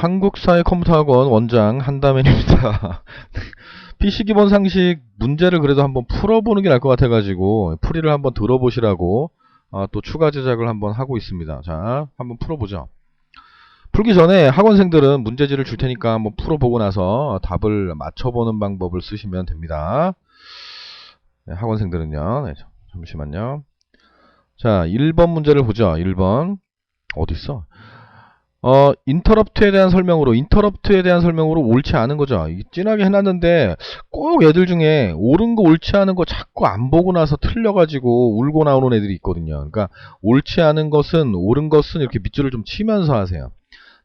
한국사회컴퓨터학원 원장 한다면입니다. PC 기본 상식 문제를 그래도 한번 풀어보는 게 나을 것 같아가지고 풀이를 한번 들어보시라고 또 추가 제작을 한번 하고 있습니다. 자, 한번 풀어보죠. 풀기 전에 학원생들은 문제지를 줄 테니까 한번 풀어보고 나서 답을 맞춰보는 방법을 쓰시면 됩니다. 네, 학원생들은요. 네, 잠시만요. 자, 1번 문제를 보죠. 1번 어딨어? 인터럽트에 대한 설명으로 옳지 않은 거죠. 진하게 해놨는데 꼭 애들 중에 옳은 거 옳지 않은 거 자꾸 안 보고 나서 틀려가지고 울고 나오는 애들이 있거든요. 그러니까 옳지 않은 것은 옳은 것은 이렇게 밑줄을 좀 치면서 하세요.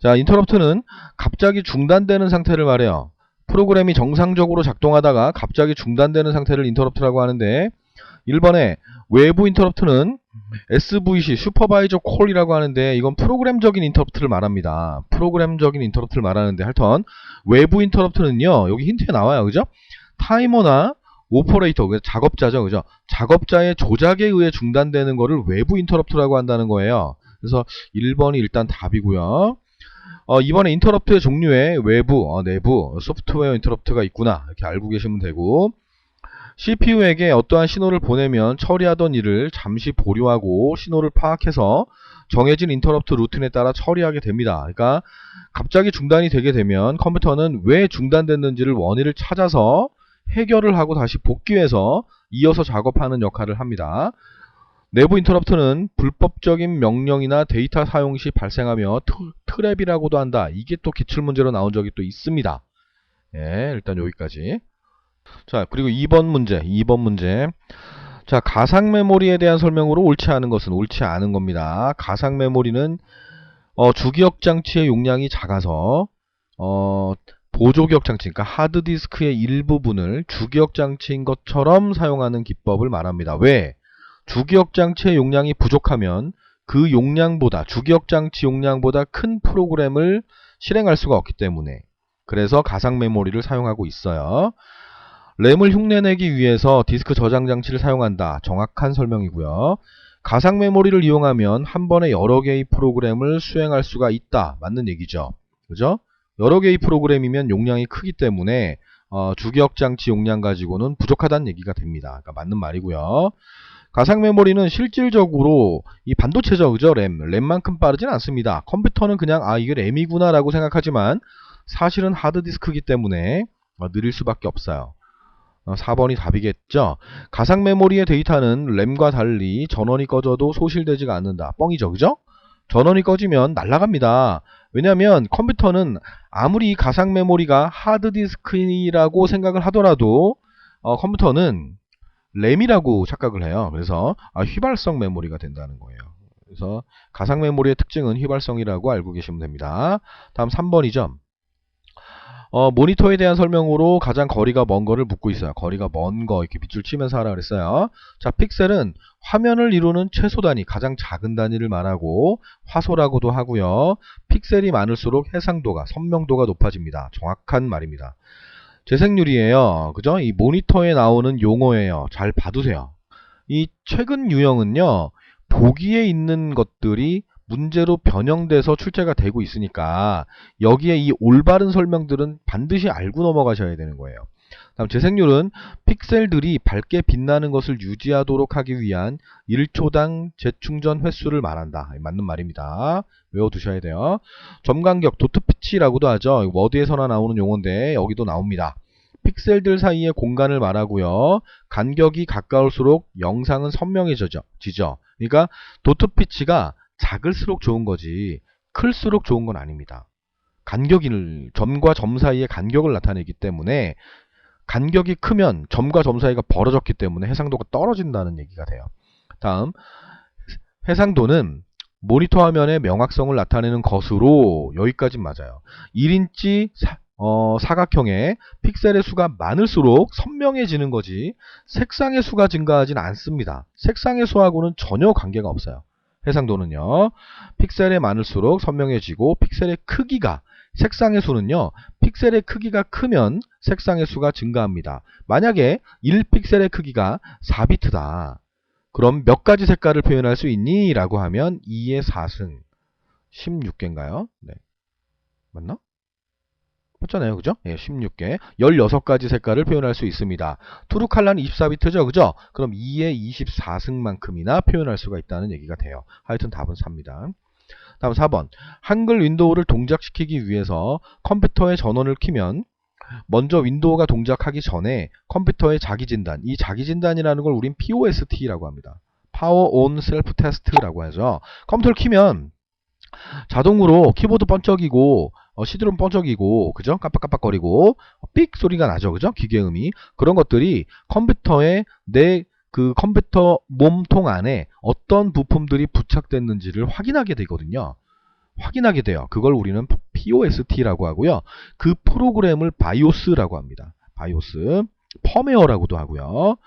자, 인터럽트는 갑자기 중단되는 상태를 말해요. 프로그램이 정상적으로 작동하다가 갑자기 중단되는 상태를 인터럽트라고 하는데 1번에 외부 인터럽트는 SVC, 슈퍼바이저 콜이라고 하는데 이건 프로그램적인 인터럽트를 말합니다. 프로그램적인 인터럽트를 말하는데 하여튼 외부 인터럽트는요. 여기 힌트에 나와요. 그죠? 타이머나 오퍼레이터, 작업자죠. 그죠? 작업자의 조작에 의해 중단되는 거를 외부 인터럽트라고 한다는 거예요. 그래서 1번이 일단 답이고요. 이번에 인터럽트의 종류에 외부, 내부, 소프트웨어 인터럽트가 있구나. 이렇게 알고 계시면 되고 CPU에게 어떠한 신호를 보내면 처리하던 일을 잠시 보류하고 신호를 파악해서 정해진 인터럽트 루틴에 따라 처리하게 됩니다. 그러니까 갑자기 중단이 되게 되면 컴퓨터는 왜 중단됐는지를 원인을 찾아서 해결을 하고 다시 복귀해서 이어서 작업하는 역할을 합니다. 내부 인터럽트는 불법적인 명령이나 데이터 사용 시 발생하며 트랩이라고도 한다. 이게 또 기출문제로 나온 적이 또 있습니다. 예, 일단 여기까지. 자, 그리고 2번 문제. 자, 가상 메모리에 대한 설명으로 옳지 않은 것은 옳지 않은 겁니다. 가상 메모리는 주기억 장치의 용량이 작아서 보조기억 장치, 그러니까 하드디스크의 일부분을 주기억 장치인 것처럼 사용하는 기법을 말합니다. 왜? 주기억 장치의 용량이 부족하면 그 용량보다, 주기억 장치 용량보다 큰 프로그램을 실행할 수가 없기 때문에, 그래서 가상 메모리를 사용하고 있어요. 램을 흉내내기 위해서 디스크 저장 장치를 사용한다. 정확한 설명이고요. 가상 메모리를 이용하면 한 번에 여러 개의 프로그램을 수행할 수가 있다. 맞는 얘기죠. 그죠? 여러 개의 프로그램이면 용량이 크기 때문에 주기억 장치 용량 가지고는 부족하다는 얘기가 됩니다. 그러니까 맞는 말이고요. 가상 메모리는 실질적으로 이 반도체죠. 그죠? 램만큼 빠르진 않습니다. 컴퓨터는 그냥 이게 램이구나 라고 생각하지만 사실은 하드디스크이기 때문에 느릴 수밖에 없어요. 4번이 답이겠죠. 가상 메모리의 데이터는 램과 달리 전원이 꺼져도 소실되지가 않는다. 뻥이죠. 그죠? 전원이 꺼지면 날아갑니다. 왜냐하면 컴퓨터는 아무리 가상 메모리가 하드디스크라고 생각을 하더라도 컴퓨터는 램이라고 착각을 해요. 그래서 휘발성 메모리가 된다는 거예요. 그래서 가상 메모리의 특징은 휘발성이라고 알고 계시면 됩니다. 다음 3번이죠. 모니터에 대한 설명으로 가장 거리가 먼 거를 묻고 있어요. 거리가 먼 거 이렇게 밑줄 치면서 하라 그랬어요. 자, 픽셀은 화면을 이루는 최소 단위, 가장 작은 단위를 말하고 화소라고도 하고요. 픽셀이 많을수록 해상도가, 선명도가 높아집니다. 정확한 말입니다. 재생률이에요. 그죠? 이 모니터에 나오는 용어예요. 잘 봐두세요. 이 최근 유형은요. 보기에 있는 것들이 문제로 변형돼서 출제가 되고 있으니까 여기에 이 올바른 설명들은 반드시 알고 넘어가셔야 되는 거예요. 다음 재생률은 픽셀들이 밝게 빛나는 것을 유지하도록 하기 위한 1초당 재충전 횟수를 말한다. 맞는 말입니다. 외워두셔야 돼요. 점간격, 도트피치라고도 하죠. 워드에서나 나오는 용어인데 여기도 나옵니다. 픽셀들 사이의 공간을 말하고요. 간격이 가까울수록 영상은 선명해지죠. 그러니까 도트피치가 작을수록 좋은 거지 클수록 좋은 건 아닙니다. 점과 점 사이의 간격을 나타내기 때문에 간격이 크면 점과 점 사이가 벌어졌기 때문에 해상도가 떨어진다는 얘기가 돼요. 다음 해상도는 모니터 화면의 명확성을 나타내는 것으로 여기까지 맞아요. 1인치 사각형에 픽셀의 수가 많을수록 선명해지는 거지 색상의 수가 증가하진 않습니다. 색상의 수하고는 전혀 관계가 없어요. 해상도는요. 픽셀이 많을수록 선명해지고 픽셀의 크기가 색상의 수는요. 픽셀의 크기가 크면 색상의 수가 증가합니다. 만약에 1픽셀의 크기가 4비트다. 그럼 몇 가지 색깔을 표현할 수 있니? 라고 하면 2의 4승 16개인가요? 네. 맞나? 맞잖아요. 그죠? 예, 16개. 16가지 색깔을 표현할 수 있습니다. 트루 컬러는 24비트죠. 그죠? 그럼 2의 24승만큼이나 표현할 수가 있다는 얘기가 돼요. 하여튼 답은 4입니다. 다음 4번. 한글 윈도우를 동작시키기 위해서 컴퓨터의 전원을 켜면 먼저 윈도우가 동작하기 전에 컴퓨터의 자기진단, 이 자기진단이라는 걸 우린 POST라고 합니다. Power on Self Test라고 하죠. 컴퓨터를 켜면 자동으로 키보드 번쩍이고 CD롬 번쩍이고 그죠? 깜빡깜빡거리고 삑 소리가 나죠. 그죠? 기계음이. 그런 것들이 컴퓨터에 내 그 컴퓨터 몸통 안에 어떤 부품들이 부착됐는지를 확인하게 되거든요. 확인하게 돼요. 그걸 우리는 POST라고 하고요. 그 프로그램을 바이오스라고 합니다. 바이오스, 펌웨어라고도 하고요.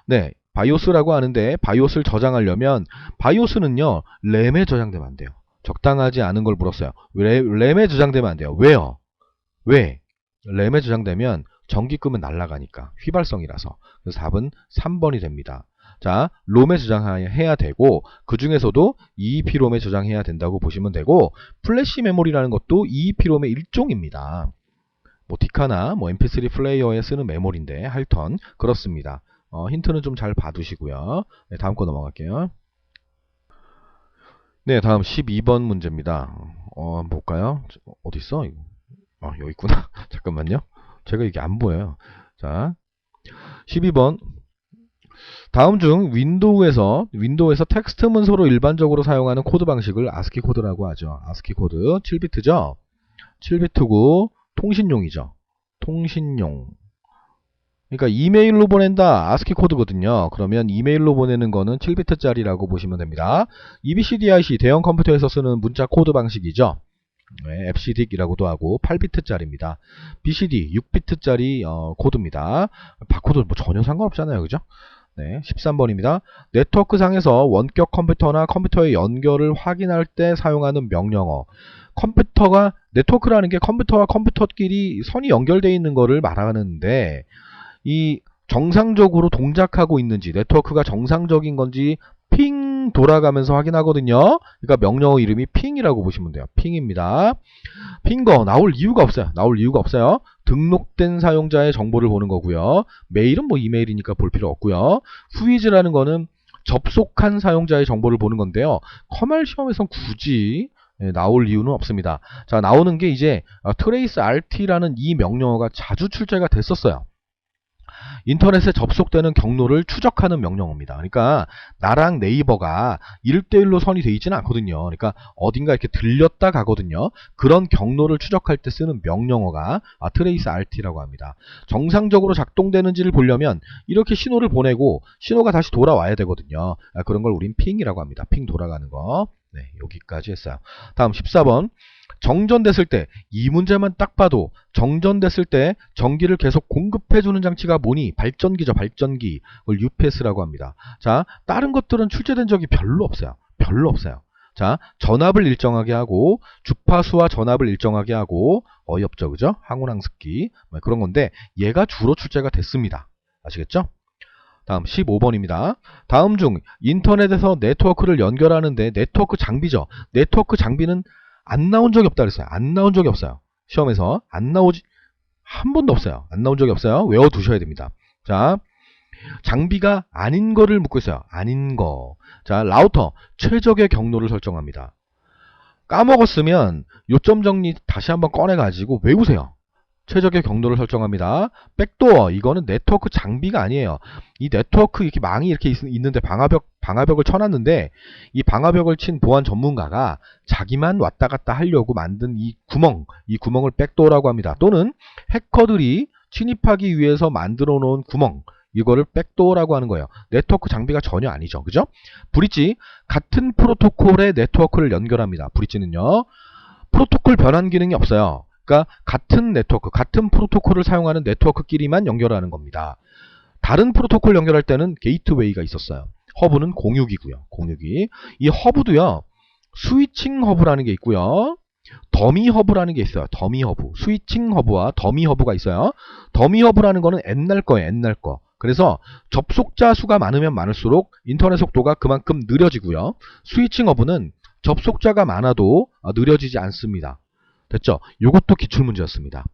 네, 바이오스라고 하는데 바이오스를 저장하려면 바이오스는요 램에 저장되면 안 돼요. 적당하지 않은 걸 물었어요. 램에 저장되면 안 돼요. 왜요? 왜? 램에 저장되면 전기 끄면 날아가니까 휘발성이라서. 그래서 답은 3번이 됩니다. 자, 롬에 저장해야 되고 그 중에서도 EEP롬에 저장해야 된다고 보시면 되고 플래시 메모리라는 것도 EEP롬의 일종입니다. 뭐 디카나 뭐 MP3 플레이어에 쓰는 메모리인데 하여튼 그렇습니다. 힌트는 좀 잘 봐두시고요. 네, 다음 거 넘어갈게요. 네, 다음 12번 문제입니다. 볼까요? 어디 있어? 여기 있구나. 잠깐만요. 제가 이게 안 보여요. 자, 12번. 다음 중 윈도우에서 텍스트 문서로 일반적으로 사용하는 코드 방식을 아스키 코드라고 하죠. 아스키 코드 7비트죠. 7비트고 통신용이죠. 통신용. 그러니까 이메일로 보낸다. 아스키 코드거든요. 그러면 이메일로 보내는 거는 7비트짜리라고 보시면 됩니다. EBCDIC 대형 컴퓨터에서 쓰는 문자 코드 방식이죠. 네, FCDIC이라고도 하고 8비트짜리입니다. BCD 6비트짜리 코드입니다. 바코드 뭐 전혀 상관없잖아요. 그죠? 네, 13번입니다. 네트워크상에서 원격 컴퓨터나 컴퓨터의 연결을 확인할 때 사용하는 명령어. 컴퓨터가 네트워크라는 게 컴퓨터와 컴퓨터끼리 선이 연결되어 있는 거를 말하는데 이 정상적으로 동작하고 있는지 네트워크가 정상적인 건지 핑 돌아가면서 확인하거든요. 그러니까 명령어 이름이 핑이라고 보시면 돼요. 핑입니다. 핑거 나올 이유가 없어요. 나올 이유가 없어요. 등록된 사용자의 정보를 보는 거고요. 메일은 뭐 이메일이니까 볼 필요 없고요. 후이즈라는 거는 접속한 사용자의 정보를 보는 건데요. 커말 시험에선 굳이 나올 이유는 없습니다. 자, 나오는 게 이제 트레이스 RT라는 이 명령어가 자주 출제가 됐었어요. 인터넷에 접속되는 경로를 추적하는 명령어입니다. 그러니까 나랑 네이버가 1대1로 선이 돼 있지는 않거든요. 그러니까 어딘가 이렇게 들렸다 가거든요. 그런 경로를 추적할 때 쓰는 명령어가 트레이스 RT라고 합니다. 정상적으로 작동되는지를 보려면 이렇게 신호를 보내고 신호가 다시 돌아와야 되거든요. 그런 걸 우린 핑이라고 합니다. 핑 돌아가는 거. 네, 여기까지 했어요. 다음 14번. 정전됐을 때, 이 문제만 딱 봐도 정전됐을 때 전기를 계속 공급해주는 장치가 뭐니? 발전기죠, 발전기. 그걸 UPS라고 합니다. 자, 다른 것들은 출제된 적이 별로 없어요. 별로 없어요. 자, 전압을 일정하게 하고 주파수와 전압을 일정하게 하고 어이없죠, 그죠? 항온항습기 그런 건데 얘가 주로 출제가 됐습니다. 아시겠죠? 다음 15번입니다. 다음 중 인터넷에서 네트워크를 연결하는데 네트워크 장비죠. 네트워크 장비는 안 나온 적이 없다 그랬어요. 안 나온 적이 없어요. 시험에서 안 나오지 한 번도 없어요. 안 나온 적이 없어요. 외워두셔야 됩니다. 자, 장비가 아닌 거를 묻고 있어요. 아닌 거. 자, 라우터 최적의 경로를 설정합니다. 까먹었으면 요점 정리 다시 한번 꺼내가지고 외우세요. 최적의 경로를 설정합니다. 백도어 이거는 네트워크 장비가 아니에요. 이 네트워크 이렇게 망이 이렇게 있는데 방화벽을 쳐놨는데 이 방화벽을 친 보안 전문가가 자기만 왔다 갔다 하려고 만든 이 구멍을 백도어라고 합니다. 또는 해커들이 침입하기 위해서 만들어 놓은 구멍 이거를 백도어라고 하는 거예요. 네트워크 장비가 전혀 아니죠. 그죠? 브릿지 같은 프로토콜의 네트워크를 연결합니다. 브릿지는요. 프로토콜 변환 기능이 없어요. 그러니까 같은 네트워크, 같은 프로토콜을 사용하는 네트워크끼리만 연결하는 겁니다. 다른 프로토콜 연결할 때는 게이트웨이가 있었어요. 허브는 공유기고요. 공유기. 이 허브도요. 스위칭 허브라는 게 있고요. 더미 허브라는 게 있어요. 더미 허브. 스위칭 허브와 더미 허브가 있어요. 더미 허브라는 거는 옛날 거예요. 옛날 거. 그래서 접속자 수가 많으면 많을수록 인터넷 속도가 그만큼 느려지고요. 스위칭 허브는 접속자가 많아도 느려지지 않습니다. 됐죠? 이것도 기출문제였습니다.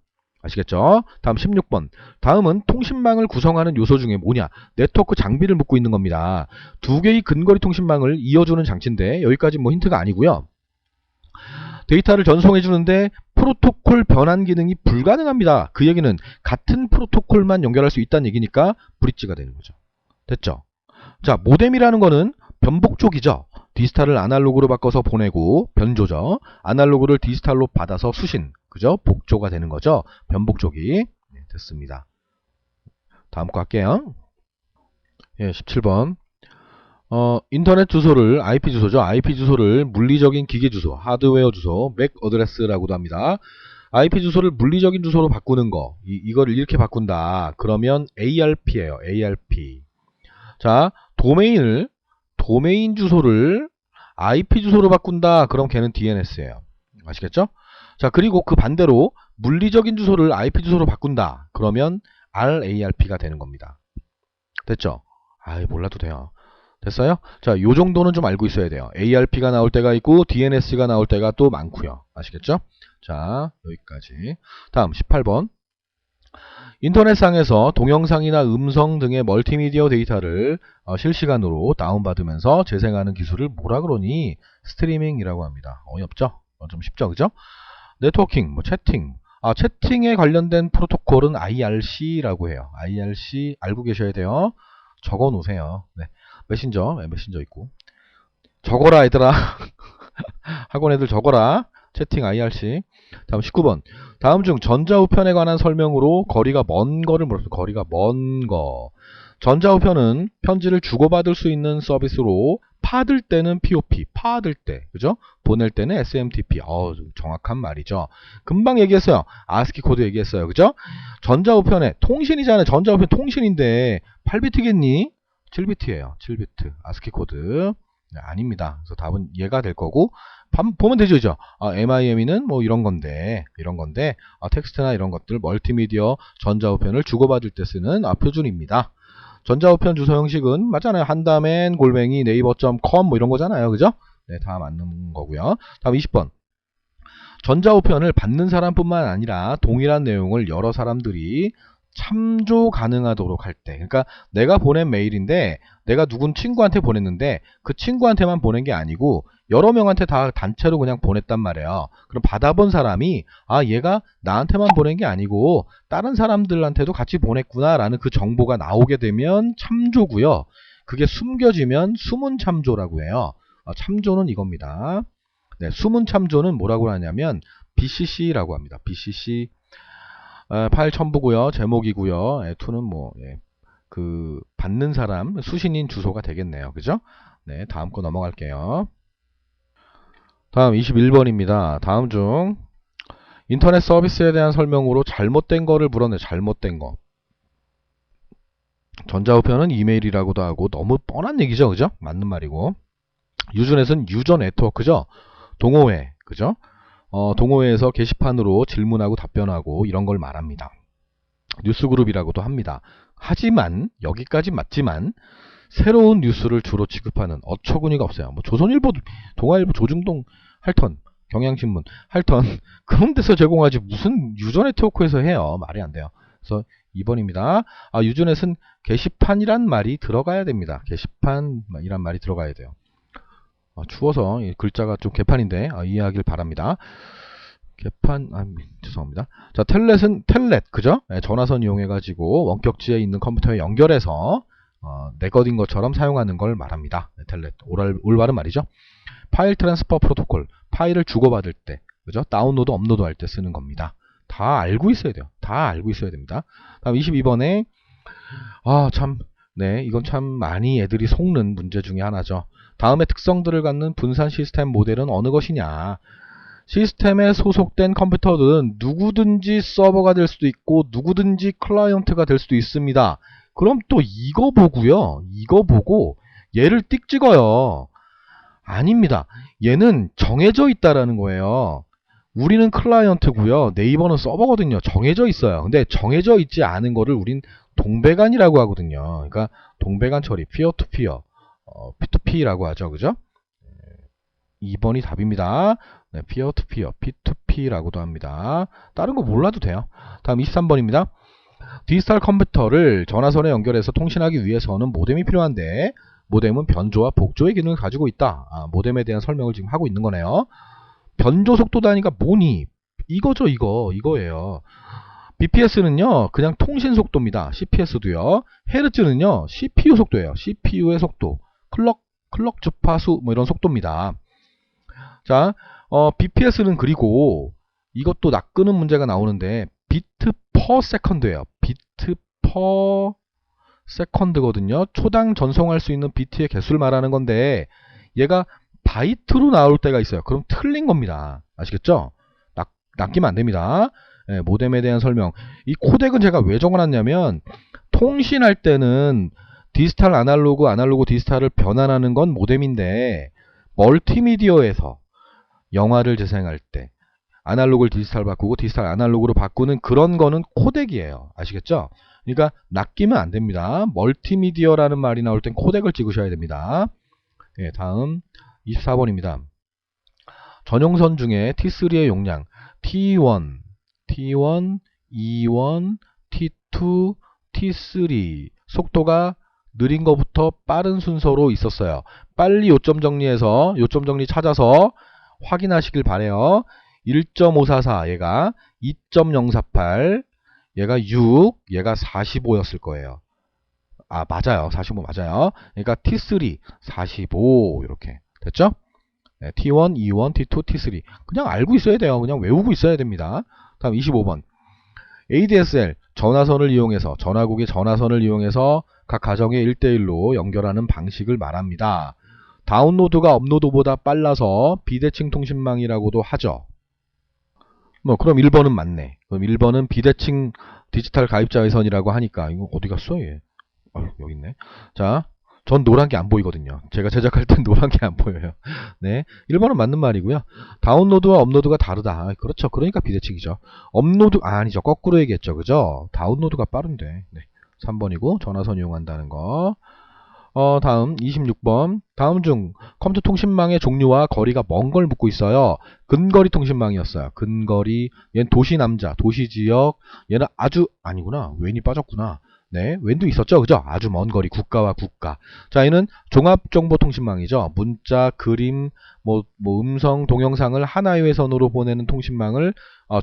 아시겠죠? 다음 16번. 다음은 통신망을 구성하는 요소 중에 뭐냐? 네트워크 장비를 묻고 있는 겁니다. 두 개의 근거리 통신망을 이어주는 장치인데 여기까지 뭐 힌트가 아니고요. 데이터를 전송해 주는데 프로토콜 변환 기능이 불가능합니다. 그 얘기는 같은 프로토콜만 연결할 수 있다는 얘기니까 브릿지가 되는 거죠. 됐죠? 자, 모뎀이라는 거는 변복쪽이죠. 디지털을 아날로그로 바꿔서 보내고 변조죠. 아날로그를 디지털로 받아서 수신, 그죠? 복조가 되는 거죠. 변복쪽이. 네, 됐습니다. 다음 거 할게요. 예, 17번. 인터넷 주소를 IP 주소죠. IP 주소를 물리적인 기계 주소, 하드웨어 주소, 맥 어드레스라고도 합니다. IP 주소를 물리적인 주소로 바꾸는 거, 이거를 이렇게 바꾼다. 그러면 ARP예요. ARP. 자, 도메인 주소를 IP 주소로 바꾼다. 그럼 걔는 DNS예요. 아시겠죠? 자, 그리고 그 반대로 물리적인 주소를 IP 주소로 바꾼다. 그러면 RARP가 되는 겁니다. 됐죠? 몰라도 돼요. 됐어요? 자, 요 정도는 좀 알고 있어야 돼요. ARP가 나올 때가 있고 DNS가 나올 때가 또 많고요. 아시겠죠? 자, 여기까지. 다음 18번. 인터넷상에서 동영상이나 음성 등의 멀티미디어 데이터를 실시간으로 다운받으면서 재생하는 기술을 뭐라 그러니? 스트리밍이라고 합니다. 어이없죠? 좀 쉽죠? 그죠? 네트워킹, 채팅. 채팅에 관련된 프로토콜은 IRC라고 해요. IRC 알고 계셔야 돼요. 적어 놓으세요. 네. 메신저 있고. 적어라, 얘들아. 학원 애들 적어라. 채팅 IRC. 다음 19번. 다음 중 전자우편에 관한 설명으로 거리가 먼 거를 물었습니다. 거리가 먼 거. 전자우편은 편지를 주고받을 수 있는 서비스로 받을 때는 POP, 받을 때, 그죠? 보낼 때는 SMTP. 정확한 말이죠. 금방 얘기했어요. ASCII 코드 얘기했어요. 그죠? 전자우편에 통신이잖아요. 전자우편 통신인데 8비트겠니? 7비트예요. 7비트. ASCII 코드. 네, 아닙니다. 그래서 답은 얘가 될 거고 보면 되죠. 그죠? MIME는 뭐 이런 건데 텍스트나 이런 것들 멀티미디어 전자우편을 주고받을 때 쓰는 표준입니다. 전자우편 주소 형식은 맞잖아요. 한다멘 골뱅이 네이버.com 뭐 이런 거잖아요. 그죠? 네, 다 맞는 거고요. 다음 20번. 전자우편을 받는 사람뿐만 아니라 동일한 내용을 여러 사람들이 참조 가능하도록 할 때, 그러니까 내가 보낸 메일인데 내가 누군 친구한테 보냈는데 그 친구한테만 보낸 게 아니고 여러 명한테 다 단체로 그냥 보냈단 말이에요. 그럼 받아본 사람이 얘가 나한테만 보낸 게 아니고 다른 사람들한테도 같이 보냈구나 라는 그 정보가 나오게 되면 참조고요. 그게 숨겨지면 숨은 참조라고 해요. 참조는 이겁니다. 네, 숨은 참조는 뭐라고 하냐면 BCC라고 합니다. BCC. 파일 첨부고요. 제목이고요. to는 뭐 그 받는 사람 수신인 주소가 되겠네요. 그죠? 네, 다음 거 넘어갈게요. 다음 21번입니다. 다음 중 인터넷 서비스에 대한 설명으로 잘못된 거를 물었네. 잘못된 거. 전자우편은 이메일이라고도 하고 너무 뻔한 얘기죠. 그죠? 맞는 말이고. 유저넷은 유저 네트워크죠. 동호회. 그죠? 동호회에서 게시판으로 질문하고 답변하고 이런 걸 말합니다. 뉴스그룹이라고도 합니다. 하지만 여기까지 맞지만 새로운 뉴스를 주로 취급하는 어처구니가 없어요. 뭐 조선일보, 동아일보, 조중동, 할턴, 경향신문, 할턴 그런 데서 제공하지 무슨 유저 네트워크에서 해요. 말이 안 돼요. 그래서 2번입니다. 유저넷은 게시판이란 말이 들어가야 됩니다. 게시판이란 말이 들어가야 돼요. 추워서 글자가 좀 개판인데 이해하길 바랍니다. 개판, 죄송합니다. 자, 텔넷, 그죠? 전화선 이용해가지고 원격지에 있는 컴퓨터에 연결해서 네거딘 것처럼 사용하는 걸 말합니다. 텔넷, 올바른 말이죠. 파일 트랜스퍼 프로토콜, 파일을 주고받을 때, 그죠? 다운로드, 업로드 할 때 쓰는 겁니다. 다 알고 있어야 돼요. 다 알고 있어야 됩니다. 다음 22번에, 이건 참 많이 애들이 속는 문제 중에 하나죠. 다음의 특성들을 갖는 분산 시스템 모델은 어느 것이냐? 시스템에 소속된 컴퓨터들은 누구든지 서버가 될 수도 있고 누구든지 클라이언트가 될 수도 있습니다. 그럼 또 이거 보고요. 이거 보고 얘를 띡 찍어요. 아닙니다. 얘는 정해져 있다라는 거예요. 우리는 클라이언트고요. 네이버는 서버거든요. 정해져 있어요. 근데 정해져 있지 않은 거를 우린 동배간이라고 하거든요. 그러니까 동배간 처리, 피어2피어, P2P라고 하죠. 그죠? 2번이 답입니다. 네, 피어2피어, P2P. DSP라고도 합니다. 다른 거 몰라도 돼요. 다음 23번입니다. 디지털 컴퓨터를 전화선에 연결해서 통신하기 위해서는 모뎀이 필요한데 모뎀은 변조와 복조의 기능을 가지고 있다. 모뎀에 대한 설명을 지금 하고 있는 거네요. 변조 속도 단위가 뭐니? 이거죠, 이거예요. BPS는요, 그냥 통신 속도입니다. CPS도요. 헤르츠는요, CPU 속도예요. CPU의 속도. 클럭 주파수, 뭐 이런 속도입니다. 자, BPS는 그리고 이것도 낚는 문제가 나오는데, 비트 퍼 세컨드예요. 비트 퍼 세컨드거든요. 초당 전송할 수 있는 비트의 개수를 말하는 건데, 얘가 바이트로 나올 때가 있어요. 그럼 틀린 겁니다. 아시겠죠? 낚이면 안 됩니다. 예, 모뎀에 대한 설명. 이 코덱은 제가 왜 적어놨냐면 통신할 때는 디지털 아날로그 디지털을 변환하는 건 모뎀인데 멀티미디어에서 영화를 재생할 때 아날로그를 디지털 바꾸고 디지털 아날로그로 바꾸는 그런 거는 코덱이에요. 아시겠죠? 그러니까 낚이면 안 됩니다. 멀티미디어라는 말이 나올 땐 코덱을 찍으셔야 됩니다. 예, 다음 24번입니다. 전용선 중에 T3의 용량 T1, T1, E1, T2, T3 속도가 느린 것부터 빠른 순서로 있었어요. 빨리 요점 정리해서 요점 정리 찾아서 확인하시길 바래요. 1.544 얘가 2.048 얘가 6 얘가 45였을 거예요. 맞아요. 45 맞아요. 그러니까 T3 45 이렇게 됐죠? 네, T1, E1, T2, T3 그냥 알고 있어야 돼요. 그냥 외우고 있어야 됩니다. 다음 25번 ADSL 전화선을 이용해서 전화국의 전화선을 이용해서 각 가정에 1대1로 연결하는 방식을 말합니다. 다운로드가 업로드보다 빨라서 비대칭 통신망이라고도 하죠. 그럼 1번은 맞네. 그럼 1번은 비대칭 디지털 가입자 회선이라고 하니까 이거 어디 갔어 얘? 여기 있네. 자, 전 노란 게 안 보이거든요. 제가 제작할 땐 노란 게 안 보여요. 네, 1번은 맞는 말이고요. 다운로드와 업로드가 다르다. 그렇죠. 그러니까 비대칭이죠. 업로드 아니죠. 거꾸로 얘기했죠. 그죠? 다운로드가 빠른데. 네, 3번이고 전화선 이용한다는 거. 다음 26번. 다음 중 컴퓨터 통신망의 종류와 거리가 먼 걸 묻고 있어요. 근거리 통신망이었어요. 근거리. 얘는 도시 남자, 도시 지역. 얘는 아니구나. 웬이 빠졌구나. 네, 웬도 있었죠. 그죠? 아주 먼 거리, 국가와 국가. 자, 얘는 종합정보통신망이죠. 문자, 그림, 음성, 동영상을 하나의 회선으로 보내는 통신망을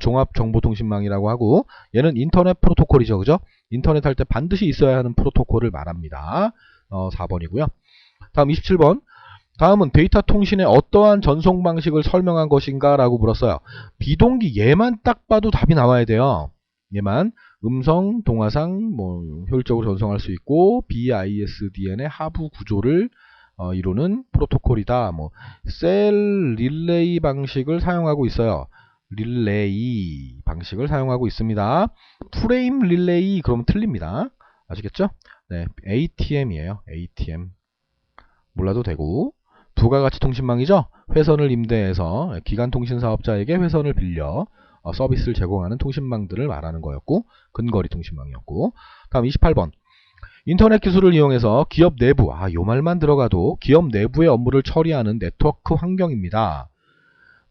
종합정보통신망이라고 하고, 얘는 인터넷 프로토콜이죠. 그죠? 인터넷 할 때 반드시 있어야 하는 프로토콜을 말합니다. 4번이고요. 다음 27번. 다음은 데이터 통신의 어떠한 전송 방식을 설명한 것인가 라고 물었어요. 비동기 얘만 딱 봐도 답이 나와야 돼요. 얘만 음성, 동화상 효율적으로 전송할 수 있고 BISDN의 하부 구조를 이루는 프로토콜이다. 셀 릴레이 방식을 사용하고 있어요. 릴레이 방식을 사용하고 있습니다. 프레임 릴레이 그러면 틀립니다. 아시겠죠? 네, ATM이에요. ATM. 몰라도 되고 부가가치 통신망이죠. 회선을 임대해서 기간통신 사업자에게 회선을 빌려 서비스를 제공하는 통신망들을 말하는 거였고 근거리 통신망이었고. 다음 28번. 인터넷 기술을 이용해서 기업 내부, 요 말만 들어가도 기업 내부의 업무를 처리하는 네트워크 환경입니다.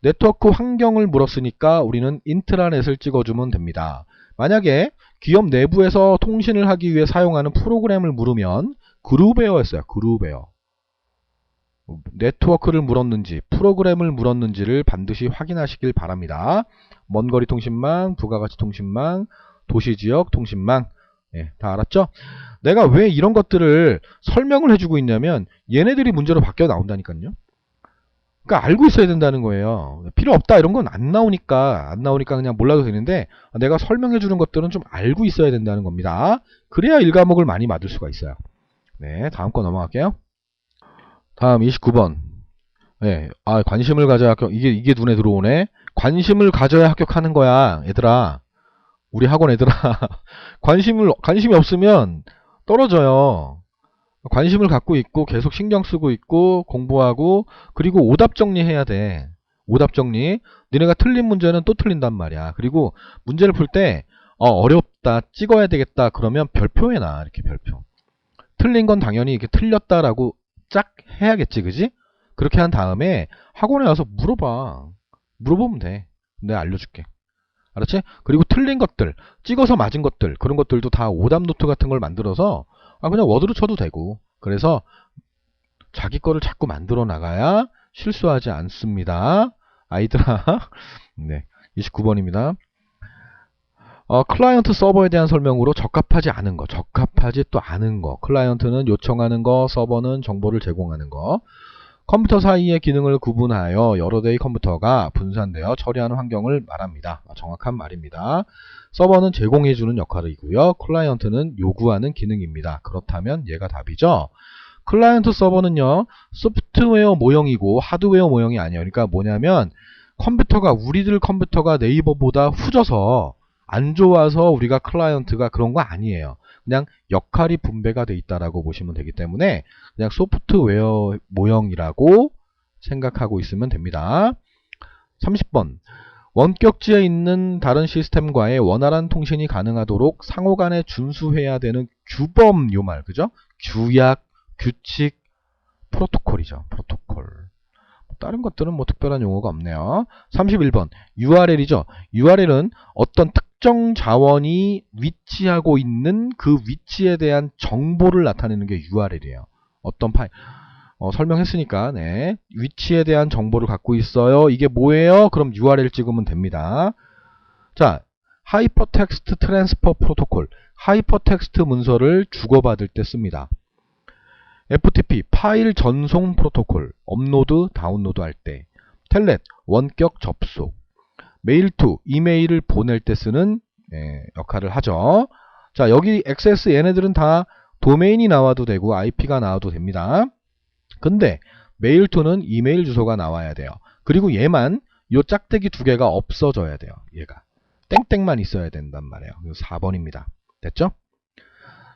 네트워크 환경을 물었으니까 우리는 인트라넷을 찍어주면 됩니다. 만약에 기업 내부에서 통신을 하기 위해 사용하는 프로그램을 물으면 그룹웨어였어요. 그룹웨어. 네트워크를 물었는지 프로그램을 물었는지를 반드시 확인하시길 바랍니다. 먼거리 통신망, 부가가치 통신망, 도시지역 통신망. 다 알았죠? 내가 왜 이런 것들을 설명을 해주고 있냐면 얘네들이 문제로 바뀌어 나온다니까요. 그러니까 알고 있어야 된다는 거예요. 필요 없다 이런 건 안 나오니까 그냥 몰라도 되는데 내가 설명해 주는 것들은 좀 알고 있어야 된다는 겁니다. 그래야 1과목을 많이 맞을 수가 있어요. 네, 다음 거 넘어갈게요. 다음 29번. 네, 관심을 가져야 합격. 이게 눈에 들어오네. 관심을 가져야 합격하는 거야, 얘들아. 우리 학원 얘들아. 관심이 없으면 떨어져요. 관심을 갖고 있고 계속 신경 쓰고 있고 공부하고 그리고 오답 정리해야 돼. 오답 정리. 너네가 틀린 문제는 또 틀린단 말이야. 그리고 문제를 풀 때 어렵다, 찍어야 되겠다 그러면 별표 해놔. 이렇게 별표. 틀린 건 당연히 이렇게 틀렸다라고 짝 해야겠지, 그지? 그렇게 한 다음에 학원에 와서 물어보면 돼. 내가 알려줄게. 알았지? 그리고 틀린 것들, 찍어서 맞은 것들, 그런 것들도 다 오답 노트 같은 걸 만들어서 그냥 워드로 쳐도 되고. 그래서 자기 거를 자꾸 만들어 나가야 실수하지 않습니다. 아이들아. 네. 29번입니다. 클라이언트 서버에 대한 설명으로 적합하지 않은 거, 적합하지 또 않은 거. 클라이언트는 요청하는 거, 서버는 정보를 제공하는 거. 컴퓨터 사이의 기능을 구분하여 여러 대의 컴퓨터가 분산되어 처리하는 환경을 말합니다. 정확한 말입니다. 서버는 제공해주는 역할이고요. 클라이언트는 요구하는 기능입니다. 그렇다면 얘가 답이죠. 클라이언트 서버는요, 소프트웨어 모형이고 하드웨어 모형이 아니에요. 그러니까 뭐냐면 우리들 컴퓨터가 네이버보다 후져서 안 좋아서 우리가 클라이언트가 그런 거 아니에요. 그냥 역할이 분배가 돼 있다라고 보시면 되기 때문에 그냥 소프트웨어 모형이라고 생각하고 있으면 됩니다. 30번. 원격지에 있는 다른 시스템과의 원활한 통신이 가능하도록 상호간에 준수해야 되는 규범, 요 말, 그죠? 규약, 규칙, 프로토콜이죠. 프로토콜. 다른 것들은 뭐 특별한 용어가 없네요. 31번. URL이죠. URL은 어떤 특정 자원이 위치하고 있는 그 위치에 대한 정보를 나타내는 게 URL이에요. 어떤 파일. 설명했으니까, 네. 위치에 대한 정보를 갖고 있어요. 이게 뭐예요? 그럼 URL 찍으면 됩니다. 자, 하이퍼텍스트 트랜스퍼 프로토콜. 하이퍼텍스트 문서를 주고받을 때 씁니다. FTP, 파일 전송 프로토콜, 업로드, 다운로드 할 때. 텔넷, 원격 접속. 메일2, 이메일을 보낼 때 쓰는 역할을 하죠. 자, 여기 액세스 얘네들은 다 도메인이 나와도 되고 IP가 나와도 됩니다. 근데 메일2는 이메일 주소가 나와야 돼요. 그리고 얘만 요 짝대기 두 개가 없어져야 돼요. 얘가. 땡땡만 있어야 된단 말이에요. 4번입니다. 됐죠?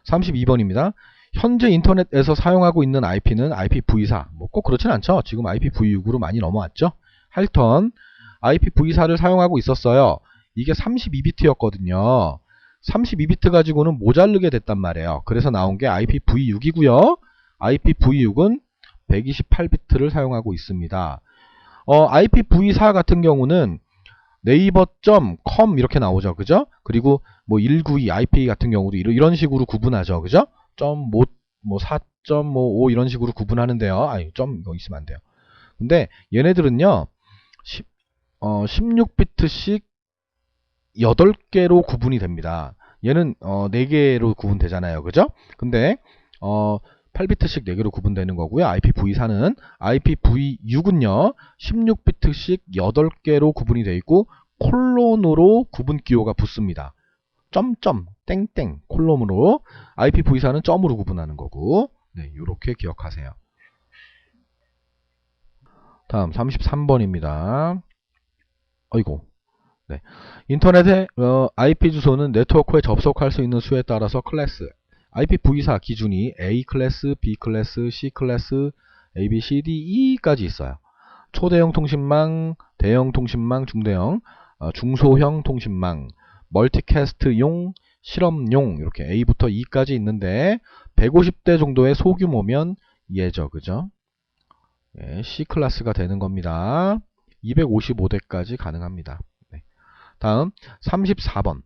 32번입니다. 현재 인터넷에서 사용하고 있는 IP는 IPv4. 뭐 꼭 그렇진 않죠. 지금 IPv6으로 많이 넘어왔죠. 하여튼 IPv4를 사용하고 있었어요. 이게 32비트였거든요. 32비트 가지고는 모자르게 됐단 말이에요. 그래서 나온 게 IPv6이고요. IPv6은 128비트를 사용하고 있습니다. IPv4 같은 경우는 네이버.com 이렇게 나오죠. 그죠? 그리고 뭐 192 IP 같은 경우도 이런 식으로 구분하죠. 그죠? 4.5 이런 식으로 구분하는데요. 아니, 점 이거 있으면 안 돼요. 근데 얘네들은요. 16비트씩 8개로 구분이 됩니다. 얘는 4개로 구분되잖아요. 그죠? 근데 8비트씩 4개로 구분되는 거고요. IPv4는 IPv6은요. 16비트씩 8개로 구분이 되어 있고 콜론으로 구분 기호가 붙습니다. 점점 땡땡 콜롬으로 IPv4는 점으로 구분하는 거고 네, 이렇게 기억하세요. 다음 33번입니다. 어이고. 네. 인터넷의 IP 주소는 네트워크에 접속할 수 있는 수에 따라서 클래스 IPv4 기준이 A 클래스, B 클래스, C 클래스, A, B, C, D, E까지 있어요. 초대형 통신망, 대형 통신망, 중대형, 중소형 통신망, 멀티캐스트용, 실험용 이렇게 A부터 E까지 있는데 150대 정도의 소규모면 얘죠. 그죠? 네, C 클래스가 되는 겁니다. 255대까지 가능합니다. 네. 다음 34번.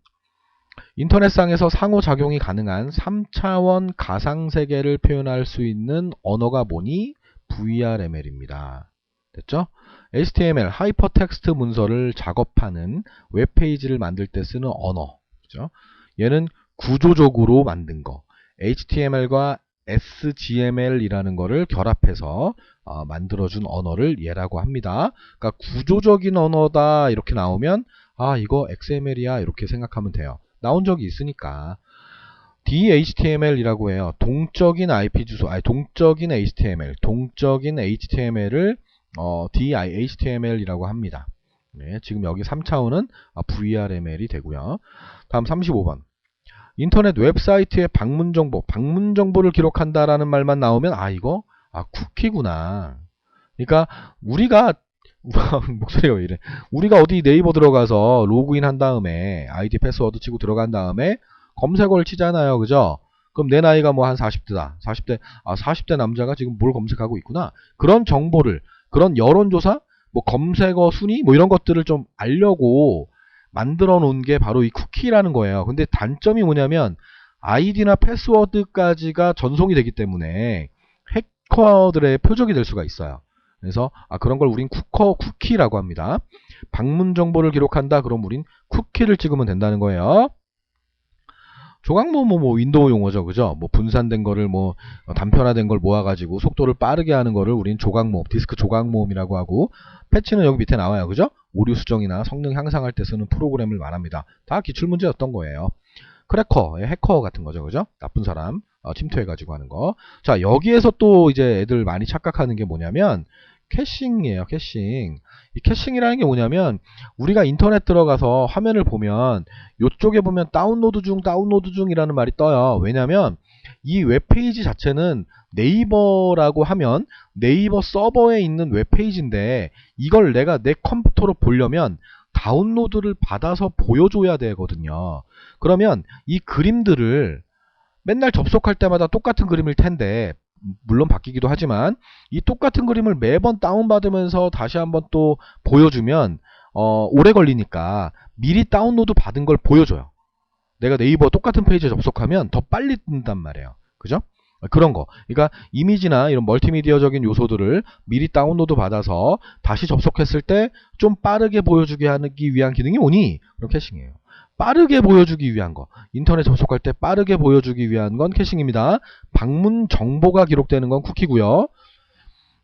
인터넷상에서 상호작용이 가능한 3차원 가상세계를 표현할 수 있는 언어가 뭐니? VRML입니다. 됐죠? HTML, 하이퍼텍스트 문서를 작업하는 웹페이지를 만들 때 쓰는 언어. 그죠? 얘는 구조적으로 만든 거. HTML과 SGML이라는 거를 결합해서 만들어준 언어를 얘라고 합니다. 그러니까 구조적인 언어다 이렇게 나오면 이거 XML이야 이렇게 생각하면 돼요. 나온 적이 있으니까. DHTML이라고 해요. 동적인 IP 주소, 동적인 HTML, 동적인 HTML을 DHTML이라고 합니다. 네, 지금 여기 3차원은 VRML이 되고요. 다음 35번. 인터넷 웹사이트의 방문 정보를 기록한다라는 말만 나오면 이거 쿠키구나. 그러니까 우리가 목소리가 왜 이래? 우리가 어디 네이버 들어가서 로그인 한 다음에 아이디 패스워드 치고 들어간 다음에 검색어를 치잖아요. 그죠? 그럼 내 나이가 뭐 한 40대다. 40대 남자가 지금 뭘 검색하고 있구나. 그런 정보를, 그런 여론조사, 뭐 검색어 순위 뭐 이런 것들을 좀 알려고 만들어 놓은 게 바로 이 쿠키라는 거예요. 근데 단점이 뭐냐면 아이디나 패스워드까지가 전송이 되기 때문에 해커들의 표적이 될 수가 있어요. 그래서 그런 걸 우린 쿠키라고 합니다. 방문 정보를 기록한다. 그럼 우린 쿠키를 찍으면 된다는 거예요. 조각모음 뭐 윈도우 용어죠, 그죠? 뭐 분산된 거를 뭐 단편화된 걸 모아가지고 속도를 빠르게 하는 거를 우린 조각모음, 디스크 조각모음이라고 하고, 패치는 여기 밑에 나와요, 그죠? 오류 수정이나 성능 향상할 때 쓰는 프로그램을 말합니다. 다 기출 문제였던 거예요. 크래커, 해커 같은 거죠, 그죠? 나쁜 사람 침투해가지고 하는 거. 자, 여기에서 또 이제 애들 많이 착각하는 게 뭐냐면 캐싱이에요, 캐싱. 이 캐싱이라는 게 뭐냐면 우리가 인터넷 들어가서 화면을 보면 이쪽에 보면 다운로드 중이라는 말이 떠요. 왜냐면 이 웹페이지 자체는 네이버라고 하면 네이버 서버에 있는 웹페이지인데 이걸 내가 내 컴퓨터로 보려면 다운로드를 받아서 보여줘야 되거든요. 그러면 이 그림들을 맨날 접속할 때마다 똑같은 그림일 텐데, 물론 바뀌기도 하지만 이 똑같은 그림을 매번 다운받으면서 다시 한번 또 보여주면 오래 걸리니까 미리 다운로드 받은 걸 보여줘요. 내가 네이버 똑같은 페이지에 접속하면 더 빨리 뜬단 말이에요. 그죠? 그런 거. 그러니까 이미지나 이런 멀티미디어적인 요소들을 미리 다운로드 받아서 다시 접속했을 때 좀 빠르게 보여주게 하기 위한 기능이 뭐니? 그럼 캐싱이에요. 빠르게 보여주기 위한 거. 인터넷 접속할 때 빠르게 보여주기 위한 건 캐싱입니다. 방문 정보가 기록되는 건 쿠키고요.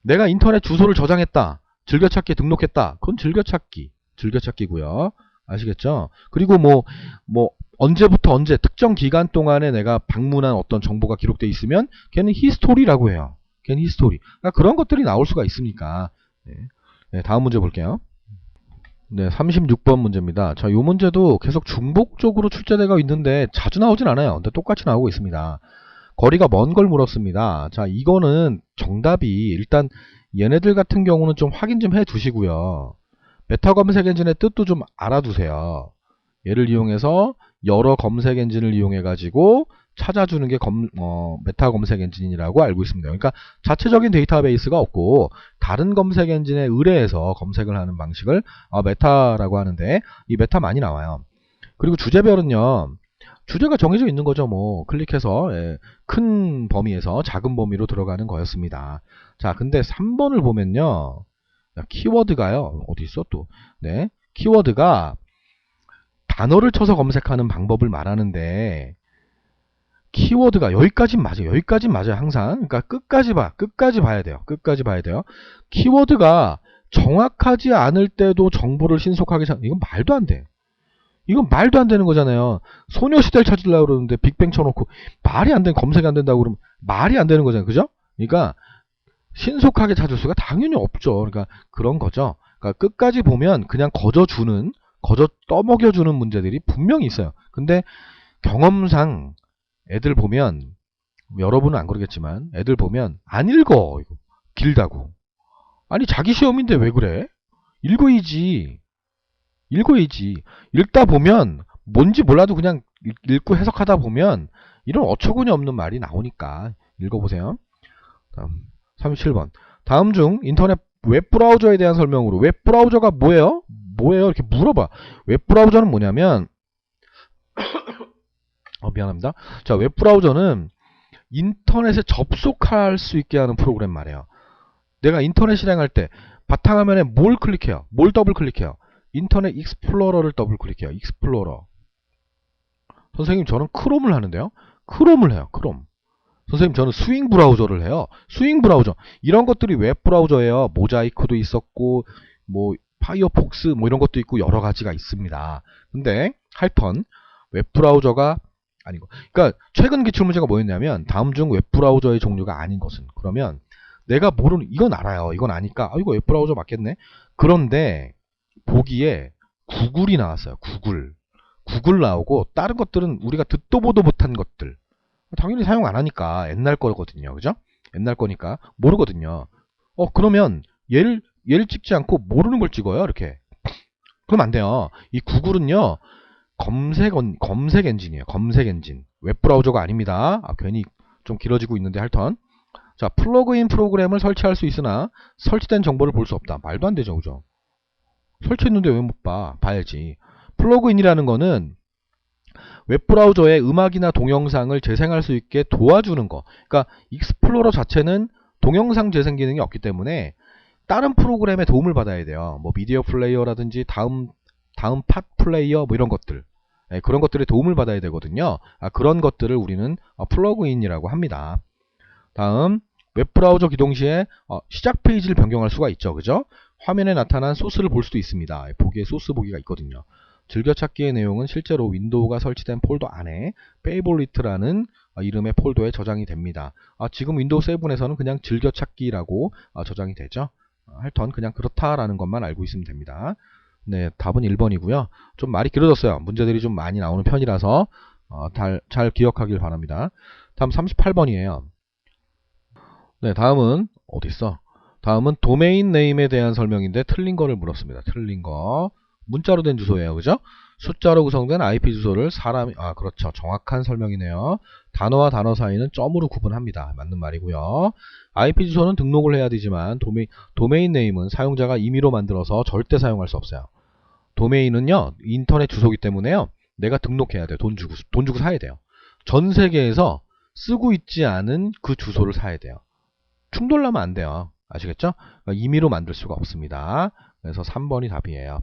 내가 인터넷 주소를 저장했다. 즐겨찾기에 등록했다. 그건 즐겨찾기고요. 아시겠죠? 그리고 뭐 언제부터 언제 특정 기간 동안에 내가 방문한 어떤 정보가 기록되어 있으면 걔는 히스토리라고 해요. 걔는 히스토리. 그러니까 그런 것들이 나올 수가 있으니까. 네, 다음 문제 볼게요. 네, 36번 문제입니다. 자, 이 문제도 계속 중복적으로 출제되고 있는데 자주 나오진 않아요. 근데 똑같이 나오고 있습니다. 거리가 먼 걸 물었습니다. 자, 이거는 정답이 일단 얘네들 같은 경우는 좀 확인 좀 해 두시고요. 메타 검색 엔진의 뜻도 좀 알아두세요. 얘를 이용해서 여러 검색 엔진을 이용해 가지고 찾아주는 게 메타 검색 엔진이라고 알고 있습니다. 그러니까 자체적인 데이터베이스가 없고 다른 검색 엔진에 의뢰해서 검색을 하는 방식을 메타라고 하는데, 이 메타 많이 나와요. 그리고 주제별은요, 주제가 정해져 있는 거죠. 뭐 클릭해서 큰 범위에서 작은 범위로 들어가는 거였습니다. 자, 근데 3번을 보면요, 키워드가요, 어디 있어 또? 네, 키워드가 단어를 쳐서 검색하는 방법을 말하는데, 키워드가 여기까진 맞아요. 항상. 그러니까 끝까지 봐야 돼요. 끝까지 봐야 돼요. 키워드가 정확하지 않을 때도 정보를 신속하게 이건 말도 안 돼. 이건 말도 안 되는 거잖아요. 소녀시대를 찾으려고 그러는데 빅뱅 쳐놓고 말이 안 되는, 검색이 안 된다고 그러면 말이 안 되는 거잖아요. 그죠? 그러니까 신속하게 찾을 수가 당연히 없죠. 그러니까 그런 거죠. 그러니까 끝까지 보면 그냥 거저 떠먹여주는 문제들이 분명히 있어요. 근데 경험상 애들 보면, 여러분은 안 그러겠지만 애들 보면 안 읽어. 이거 길다고. 아니 자기 시험인데 왜 그래? 읽어야지. 읽다 보면 뭔지 몰라도 그냥 읽고 해석하다 보면 이런 어처구니 없는 말이 나오니까 읽어보세요. 다음 37번. 다음 중 인터넷 웹브라우저에 대한 설명으로, 웹브라우저가 뭐예요? 이렇게 물어봐. 웹브라우저는 뭐냐면 미안합니다. 자, 웹브라우저는 인터넷에 접속할 수 있게 하는 프로그램 말이에요. 내가 인터넷 실행할 때 바탕화면에 뭘 클릭해요? 뭘 더블 클릭해요? 인터넷 익스플로러를 더블 클릭해요. 익스플로러. 선생님, 저는 크롬을 하는데요. 크롬을 해요. 크롬. 선생님, 저는 스윙 브라우저를 해요. 스윙 브라우저. 이런 것들이 웹 브라우저예요. 모자이크도 있었고, 뭐 파이어폭스 뭐 이런 것도 있고 여러 가지가 있습니다. 근데 하여튼 웹 브라우저가 아니고, 그러니까 최근 기출 문제가 뭐였냐면 다음 중 웹 브라우저의 종류가 아닌 것은, 그러면 내가 모르는, 이건 알아요. 이건 아니까 이거 웹 브라우저 맞겠네. 그런데 보기에 구글이 나왔어요. 구글 나오고 다른 것들은 우리가 듣도 보도 못한 것들 당연히 사용 안 하니까 옛날 거거든요. 그죠? 옛날 거니까 모르거든요. 그러면 얘를 찍지 않고 모르는 걸 찍어요. 이렇게. 그럼 안 돼요. 이 구글은요, 검색 엔진이에요. 검색 엔진. 웹브라우저가 아닙니다. 괜히 좀 길어지고 있는데 하여튼. 자, 플러그인 프로그램을 설치할 수 있으나 설치된 정보를 볼 수 없다. 말도 안 되죠, 그죠? 설치했는데 왜 못 봐? 봐야지. 플러그인이라는 거는 웹브라우저에 음악이나 동영상을 재생할 수 있게 도와주는 거. 그러니까 익스플로러 자체는 동영상 재생 기능이 없기 때문에 다른 프로그램의 도움을 받아야 돼요. 뭐 미디어 플레이어라든지 다음 팟 플레이어 뭐 이런 것들. 그런 것들의 도움을 받아야 되거든요. 그런 것들을 우리는 플러그인이라고 합니다. 다음 웹브라우저 기동 시에 시작 페이지를 변경할 수가 있죠. 그죠? 화면에 나타난 소스를 볼 수도 있습니다. 보기에 소스 보기가 있거든요. 즐겨찾기의 내용은 실제로 윈도우가 설치된 폴더 안에 페이보리트라는 이름의 폴더에 저장이 됩니다. 지금 윈도우 7에서는 그냥 즐겨찾기라고 저장이 되죠. 하여튼 그냥 그렇다라는 것만 알고 있으면 됩니다. 네, 답은 1번이고요. 좀 말이 길어졌어요. 문제들이 좀 많이 나오는 편이라서 잘 기억하길 바랍니다. 다음 38번이에요. 네, 다음은 어딨어? 다음은 도메인 네임에 대한 설명인데 틀린 거를 물었습니다. 틀린 거. 문자로 된 주소예요. 그죠? 숫자로 구성된 IP 주소를 사람이 그렇죠. 정확한 설명이네요. 단어와 단어 사이는 점으로 구분합니다. 맞는 말이고요. IP 주소는 등록을 해야 되지만 도메인 네임은 사용자가 임의로 만들어서 절대 사용할 수 없어요. 도메인은요, 인터넷 주소기 때문에요. 내가 등록해야 돼요. 돈 주고 사야 돼요. 전 세계에서 쓰고 있지 않은 그 주소를 사야 돼요. 충돌나면 안 돼요. 아시겠죠? 그러니까 임의로 만들 수가 없습니다. 그래서 3번이 답이에요.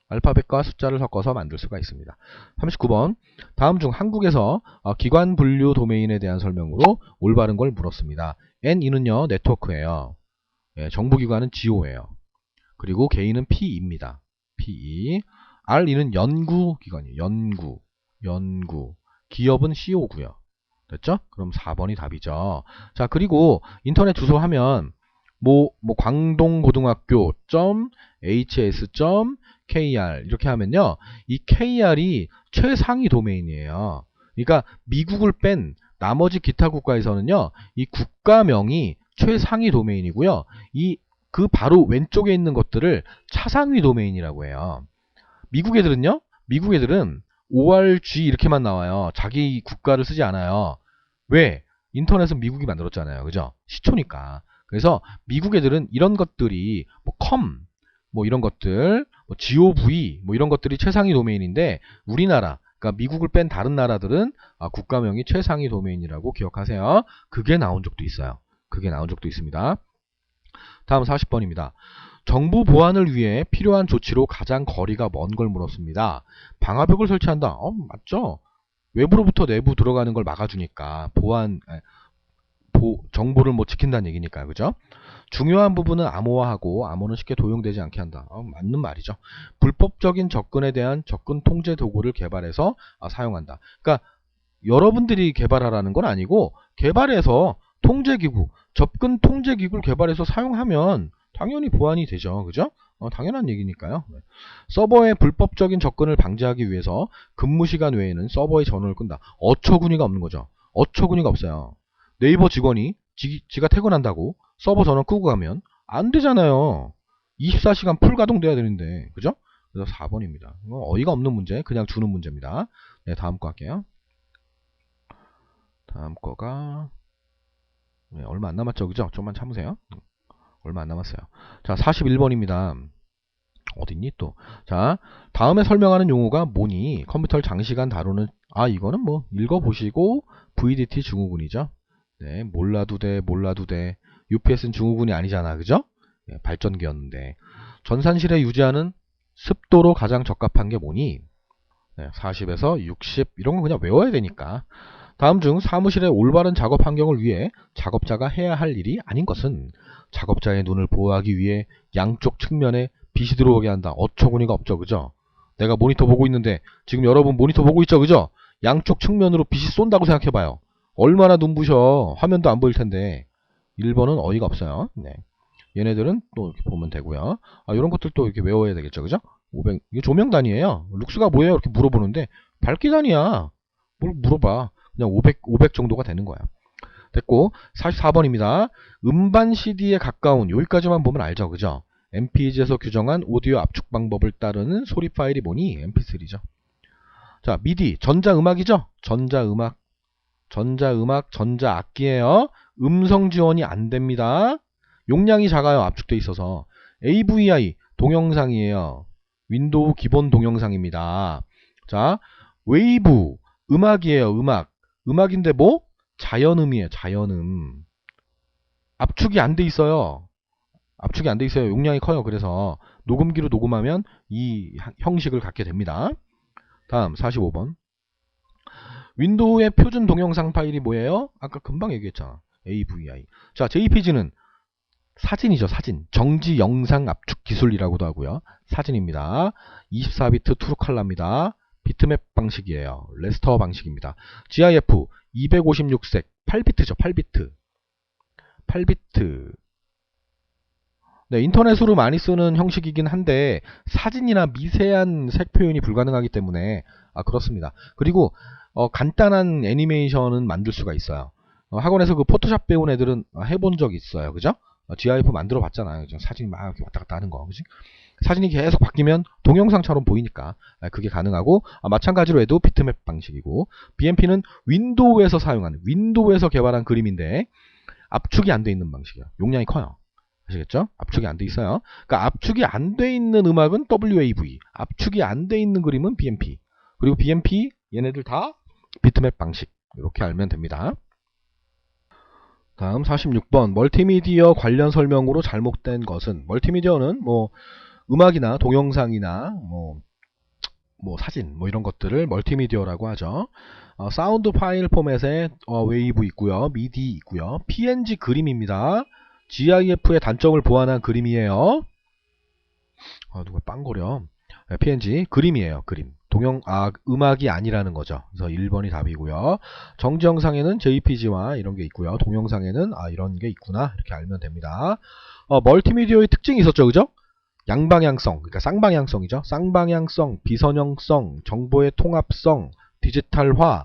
알파벳과 숫자를 섞어서 만들 수가 있습니다. 39번. 다음 중 한국에서 기관 분류 도메인에 대한 설명으로 올바른 걸 물었습니다. NE는요, 네트워크예요. 정부기관은 GO예요. 그리고 개인은 PE입니다. PE. RE는 연구기관이에요. 연구. 기업은 CO고요. 됐죠? 그럼 4번이 답이죠. 자, 그리고 인터넷 주소 하면 광동고등학교 .hs.kr 이렇게 하면요. 이 KR이 최상위 도메인이에요. 그러니까 미국을 뺀 나머지 기타 국가에서는요. 이 국가명이 최상위 도메인이고요. 그 바로 왼쪽에 있는 것들을 차상위 도메인이라고 해요. 미국 애들은 ORG 이렇게만 나와요. 자기 국가를 쓰지 않아요. 왜? 인터넷은 미국이 만들었잖아요. 그죠? 시초니까. 그래서 미국 애들은 이런 것들이 com 이런 것들, gov 이런 것들이 최상위 도메인인데 우리나라, 그러니까 미국을 뺀 다른 나라들은 국가명이 최상위 도메인이라고 기억하세요. 그게 나온 적도 있어요. 그게 나온 적도 있습니다. 다음 40번입니다. 정보 보안을 위해 필요한 조치로 가장 거리가 먼 걸 물었습니다. 방화벽을 설치한다. 맞죠? 외부로부터 내부 들어가는 걸 막아주니까 정보를 지킨다는 얘기니까. 그죠? 중요한 부분은 암호화하고 암호는 쉽게 도용되지 않게 한다. 맞는 말이죠. 불법적인 접근에 대한 접근 통제 도구를 개발해서 사용한다. 그러니까 여러분들이 개발하라는 건 아니고 개발해서 접근 통제기구를 개발해서 사용하면 당연히 보안이 되죠. 그죠? 당연한 얘기니까요. 서버의 불법적인 접근을 방지하기 위해서 근무 시간 외에는 서버의 전원을 끈다. 어처구니가 없는 거죠. 어처구니가 없어요. 네이버 직원이 지가 퇴근한다고 서버 전원 끄고 가면 안 되잖아요. 24시간 풀 가동돼야 되는데. 그죠? 그래서 4번입니다. 어이가 없는 문제, 그냥 주는 문제입니다. 네, 다음 거 할게요. 다음 거가 얼마 안 남았죠. 그죠? 좀만 참으세요. 얼마 안 남았어요. 자, 41번입니다. 어딨니 또? 자, 다음에 설명하는 용어가 뭐니? 컴퓨터를 장시간 다루는 이거는 읽어보시고 VDT 증후군이죠. 네, 몰라도 돼. UPS는 증후군이 아니잖아. 그죠? 네, 발전기였는데. 전산실에 유지하는 습도로 가장 적합한 게 뭐니? 네, 40에서 60 이런 건 그냥 외워야 되니까. 다음 중 사무실의 올바른 작업 환경을 위해 작업자가 해야 할 일이 아닌 것은 작업자의 눈을 보호하기 위해 양쪽 측면에 빛이 들어오게 한다. 어처구니가 없죠. 그죠? 내가 모니터 보고 있는데 지금 여러분 모니터 보고 있죠. 그죠? 양쪽 측면으로 빛이 쏜다고 생각해봐요. 얼마나 눈부셔. 화면도 안 보일 텐데. 1번은 어이가 없어요. 네. 얘네들은 또 이렇게 보면 되고요. 이런 것들도 이렇게 외워야 되겠죠. 그죠? 500, 이게 조명단위예요. 룩스가 뭐예요? 이렇게 물어보는데 밝기단위야. 뭘 물어봐. 그냥 500 정도가 되는 거야. 됐고 44번입니다. 음반 CD에 가까운 여기까지만 보면 알죠. 그죠? MPEG에서 규정한 오디오 압축 방법을 따르는 소리 파일이 뭐니? MP3죠. 자, 미디 전자음악이죠. 전자악기예요. 음성 지원이 안 됩니다. 용량이 작아요. 압축돼 있어서. AVI 동영상이에요. 윈도우 기본 동영상입니다. 자, 웨이브 음악이에요. 음악인데 뭐? 자연음이에요. 자연음. 압축이 안 돼 있어요. 압축이 안 돼 있어요. 용량이 커요. 그래서 녹음기로 녹음하면 이 형식을 갖게 됩니다. 다음 45번. 윈도우의 표준 동영상 파일이 뭐예요? 아까 금방 얘기했잖아. AVI. 자, JPG는 사진이죠. 사진. 정지 영상 압축 기술이라고도 하고요. 사진입니다. 24비트 트루 컬러입니다. 비트맵 방식이에요. 레스터 방식입니다. GIF 256색 8비트죠. 8비트. 8비트. 네, 인터넷으로 많이 쓰는 형식이긴 한데 사진이나 미세한 색 표현이 불가능하기 때문에 그렇습니다. 그리고 간단한 애니메이션은 만들 수가 있어요. 학원에서 그 포토샵 배운 애들은 해본 적 있어요. 그죠? GIF 만들어 봤잖아요. 그죠? 사진이 막 이렇게 왔다 갔다 하는 거. 그지? 사진이 계속 바뀌면 동영상처럼 보이니까 그게 가능하고 마찬가지로 해도 비트맵 방식이고 BMP는 윈도우에서 사용하는 윈도우에서 개발한 그림인데 압축이 안 돼 있는 방식이에요. 용량이 커요. 아시겠죠? 압축이 안 돼 있어요. 그러니까 압축이 안 돼 있는 음악은 WAV, 압축이 안 돼 있는 그림은 BMP. 그리고 BMP 얘네들 다 비트맵 방식. 이렇게 알면 됩니다. 다음 46번 멀티미디어 관련 설명으로 잘못된 것은 멀티미디어는 뭐 음악이나 동영상이나 뭐 사진 뭐 이런 것들을 멀티미디어라고 하죠. 사운드 파일 포맷에 웨이브 있고요. 미디 있고요. PNG 그림입니다. GIF의 단점을 보완한 그림이에요. 누가 빵거려. PNG 그림이에요. 그림. 음악이 아니라는 거죠. 그래서 1번이 답이고요. 정지 영상에는 JPG와 이런 게 있고요. 동영상에는 이런 게 있구나. 이렇게 알면 됩니다. 멀티미디어의 특징이 있었죠. 그죠? 양방향성, 그러니까 쌍방향성이죠. 쌍방향성, 비선형성, 정보의 통합성, 디지털화.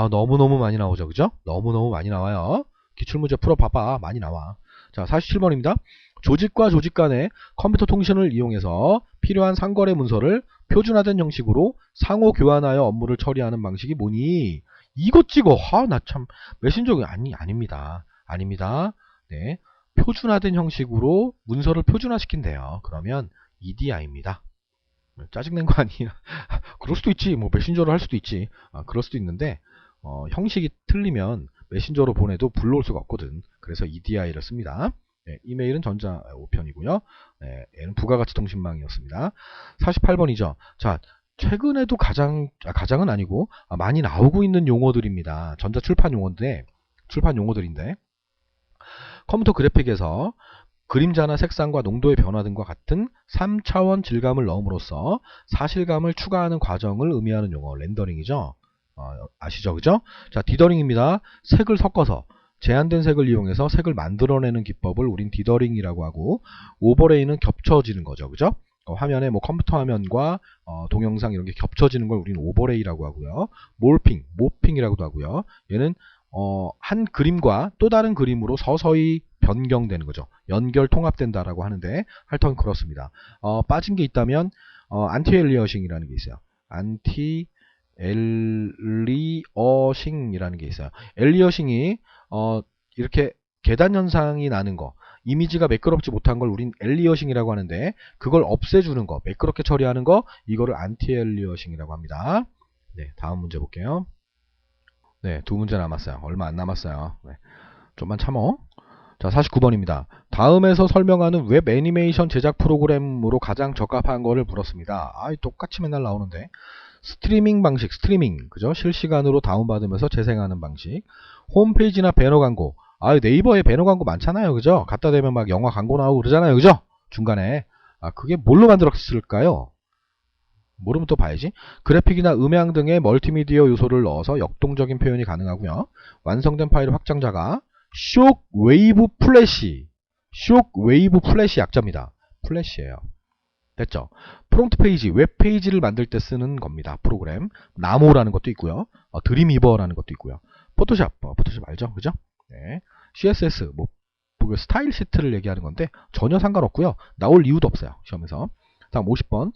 너무너무 많이 나오죠. 그죠? 너무너무 많이 나와요. 기출문제 풀어봐봐. 많이 나와. 자, 47번입니다. 조직과 조직 간의 컴퓨터 통신을 이용해서 필요한 상거래 문서를 표준화된 형식으로 상호 교환하여 업무를 처리하는 방식이 뭐니? 이거 찍어. 나 참 메신저가 아닙니다. 아닙니다. 네. 표준화된 형식으로 문서를 표준화시킨대요. 그러면 EDI입니다. 짜증낸 거 아니야? 그럴 수도 있지. 뭐 메신저로 할 수도 있지. 그럴 수도 있는데 형식이 틀리면 메신저로 보내도 불러올 수가 없거든. 그래서 EDI를 씁니다. 네, 이메일은 전자 우편이고요. 네, 얘는 부가가치 통신망이었습니다. 48번이죠. 자, 최근에도 가장은 아니고 많이 나오고 있는 용어들입니다. 전자 출판 용어들인데 컴퓨터 그래픽에서 그림자나 색상과 농도의 변화 등과 같은 3차원 질감을 넣음으로써 사실감을 추가하는 과정을 의미하는 용어 렌더링이죠. 아시죠? 그죠? 자, 디더링입니다. 색을 섞어서 제한된 색을 이용해서 색을 만들어내는 기법을 우린 디더링이라고 하고, 오버레이는 겹쳐지는 거죠. 그죠? 화면에 뭐 컴퓨터 화면과 동영상 이런 게 겹쳐지는 걸 우리는 오버레이라고 하고요. 모핑이라고도 하고요. 얘는 한 그림과 또 다른 그림으로 서서히 변경되는 거죠. 연결 통합된다라고 하는데 할턴 그렇습니다. 빠진 게 있다면 안티 엘리어싱이라는 게 있어요. 안티 엘리어싱이라는 게 있어요. 엘리어싱이 이렇게 계단 현상이 나는 거, 이미지가 매끄럽지 못한 걸 우린 엘리어싱이라고 하는데 그걸 없애주는 거, 매끄럽게 처리하는 거, 이거를 안티 엘리어싱이라고 합니다. 네, 다음 문제 볼게요. 네, 두 문제 남았어요. 얼마 안 남았어요. 네, 좀만 참어. 자, 49번입니다. 다음에서 설명하는 웹 애니메이션 제작 프로그램으로 가장 적합한 거를 물었습니다. 똑같이 맨날 나오는데. 스트리밍 방식, 그죠? 실시간으로 다운받으면서 재생하는 방식. 홈페이지나 배너 광고. 네이버에 배너 광고 많잖아요. 그죠? 갖다 대면 막 영화 광고 나오고 그러잖아요. 그죠? 중간에. 그게 뭘로 만들었을까요? 모르면 또 봐야지. 그래픽이나 음향 등의 멀티미디어 요소를 넣어서 역동적인 표현이 가능하고요. 완성된 파일의 확장자가 쇼크웨이브 플래시. 쇼크웨이브 플래시 약자입니다. 플래시예요. 됐죠? 프론트 페이지, 웹 페이지를 만들 때 쓰는 겁니다. 프로그램. 나모라는 것도 있고요. 드림위버라는 것도 있고요. 포토샵 알죠? 그죠? 네. CSS, 스타일 시트를 얘기하는 건데 전혀 상관없고요. 나올 이유도 없어요. 시험에서. 다음 50번.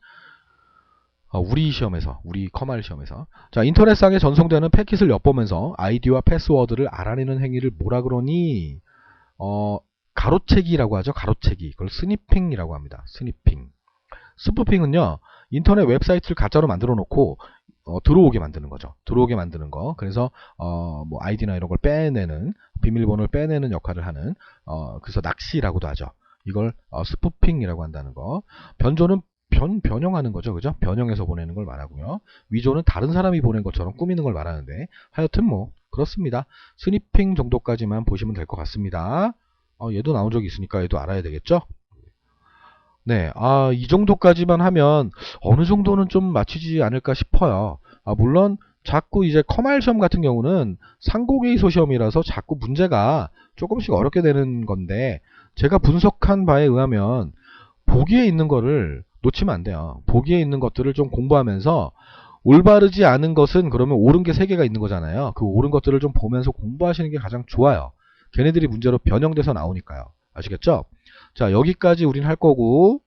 우리 시험에서, 우리 커말 시험에서. 자, 인터넷상에 전송되는 패킷을 엿보면서 아이디와 패스워드를 알아내는 행위를 뭐라 그러니? 가로채기라고 하죠. 가로채기. 그걸 스니핑이라고 합니다. 스니핑. 스푸핑은요, 인터넷 웹사이트를 가짜로 만들어 놓고 들어오게 만드는 거죠. 들어오게 만드는 거. 그래서 뭐 아이디나 이런 걸 빼내는, 비밀번호를 빼내는 역할을 하는, 그래서 낚시라고도 하죠. 이걸 스푸핑이라고 한다는 거. 변조는 변형하는 거죠. 그죠? 변형해서 보내는 걸 말하고요. 위조는 다른 사람이 보낸 것처럼 꾸미는 걸 말하는데, 하여튼 뭐 그렇습니다. 스니핑 정도까지만 보시면 될 것 같습니다. 얘도 나온 적이 있으니까 얘도 알아야 되겠죠? 네, 이 정도까지만 하면 어느 정도는 좀 맞추지 않을까 싶어요. 물론 자꾸 이제 커말 시험 같은 경우는 상고계이소 시험이라서 자꾸 문제가 조금씩 어렵게 되는 건데, 제가 분석한 바에 의하면 보기에 있는 거를 놓치면 안 돼요. 보기에 있는 것들을 좀 공부하면서, 올바르지 않은 것은 그러면 옳은 게 3개가 있는 거잖아요. 그 옳은 것들을 좀 보면서 공부하시는 게 가장 좋아요. 걔네들이 문제로 변형돼서 나오니까요. 아시겠죠? 자, 여기까지 우린 할 거고,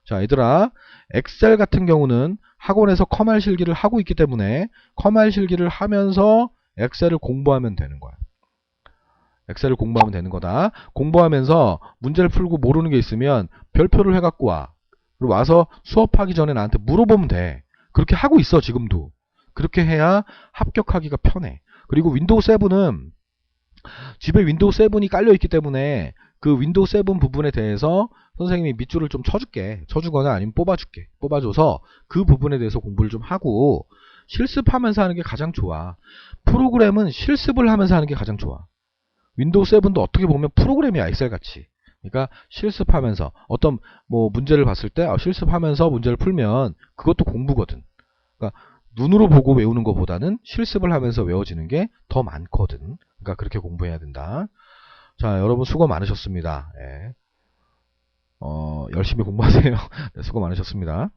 자, 얘들아, 엑셀 같은 경우는 학원에서 커말 실기를 하고 있기 때문에 커말 실기를 하면서 엑셀을 공부하면 되는 거야. 엑셀을 공부하면 되는 거다. 공부하면서 문제를 풀고 모르는 게 있으면 별표를 해갖고 와. 그리고 와서 수업하기 전에 나한테 물어보면 돼. 그렇게 하고 있어, 지금도. 그렇게 해야 합격하기가 편해. 그리고 윈도우 7은 집에 윈도우 7이 깔려 있기 때문에 그 윈도우 7 부분에 대해서 선생님이 밑줄을 좀 쳐줄게. 쳐주거나 아니면 뽑아줄게. 뽑아줘서 그 부분에 대해서 공부를 좀 하고 실습하면서 하는 게 가장 좋아. 프로그램은 실습을 하면서 하는 게 가장 좋아. 윈도우 7도 어떻게 보면 프로그램이야, 엑셀 같이. 그러니까 실습하면서 어떤 뭐 문제를 봤을 때 실습하면서 문제를 풀면 그것도 공부거든. 그러니까 눈으로 보고 외우는 것보다는 실습을 하면서 외워지는 게 더 많거든. 그러니까 그렇게 공부해야 된다. 자, 여러분 수고 많으셨습니다. 예. 열심히 공부하세요. 네, 수고 많으셨습니다.